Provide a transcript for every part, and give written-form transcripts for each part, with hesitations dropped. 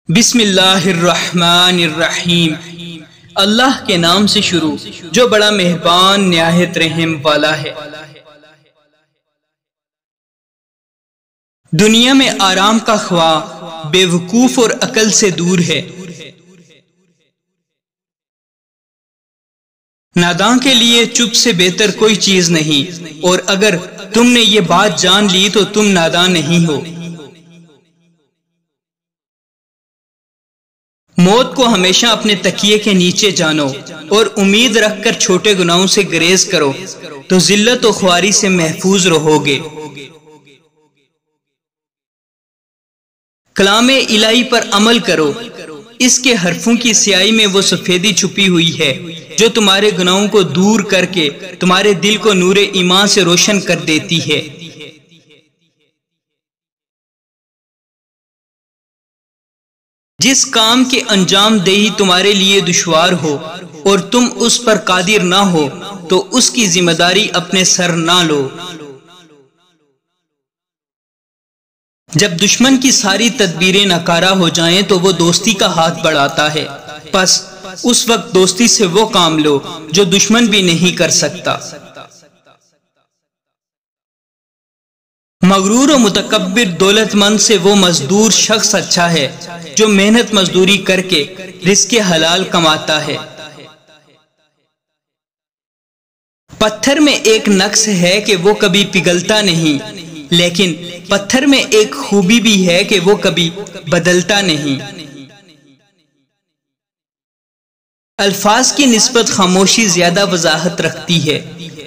بسم اللہ الرحمن الرحیم، اللہ کے نام سے شروع جو بڑا مہربان نہایت رحم والا ہے۔ دنیا میں آرام کا خواہ بے وقوف اور عقل سے دور ہے۔ نادان کے لیے چپ سے بہتر کوئی چیز نہیں، اور اگر تم نے یہ بات جان لی تو تم نادان نہیں ہو۔ موت کو ہمیشہ اپنے تکیے کے نیچے جانو اور امید رکھ کر چھوٹے گناہوں سے گریز کرو تو ذلت و خواری سے محفوظ رہو گے۔ کلام الہی پر عمل کرو، اس کے حرفوں کی سیاہی میں وہ سفیدی چھپی ہوئی ہے جو تمہارے گناہوں کو دور کر کے تمہارے دل کو نور ایمان سے روشن کر دیتی ہے۔ جس کام کے انجام دہی تمہارے لیے دشوار ہو اور تم اس پر قادر نہ ہو تو اس کی ذمہ داری اپنے سر نہ لو۔ جب دشمن کی ساری تدبیریں ناکارہ ہو جائیں تو وہ دوستی کا ہاتھ بڑھاتا ہے، پس اس وقت دوستی سے وہ کام لو جو دشمن بھی نہیں کر سکتا۔ مغرور و متکبر دولت مند سے وہ مزدور شخص اچھا ہے جو محنت مزدوری کر کے رزق حلال کماتا ہے۔ پتھر میں ایک نقص ہے کہ وہ کبھی پگھلتا نہیں، لیکن پتھر میں ایک خوبی بھی ہے کہ وہ کبھی بدلتا نہیں۔ الفاظ کی نسبت خاموشی زیادہ وضاحت رکھتی ہے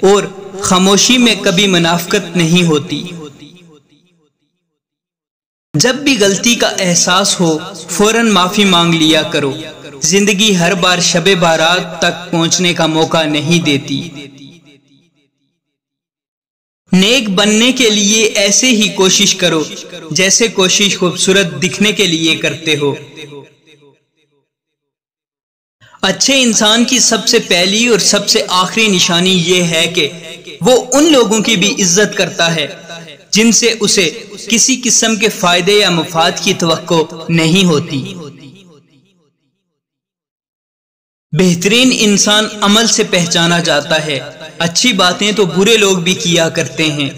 اور خاموشی میں کبھی منافقت نہیں ہوتی۔ جب بھی غلطی کا احساس ہو فوراً معافی مانگ لیا کرو، زندگی ہر بار شب بارات تک پہنچنے کا موقع نہیں دیتی۔ نیک بننے کے لیے ایسے ہی کوشش کرو جیسے کوشش خوبصورت دکھنے کے لیے کرتے ہو۔ اچھے انسان کی سب سے پہلی اور سب سے آخری نشانی یہ ہے کہ وہ ان لوگوں کی بھی عزت کرتا ہے جن سے اسے کسی قسم کے فائدے یا مفاد کی توقع نہیں ہوتی۔ بہترین انسان عمل سے پہچانا جاتا ہے، اچھی باتیں تو برے لوگ بھی کیا کرتے ہیں۔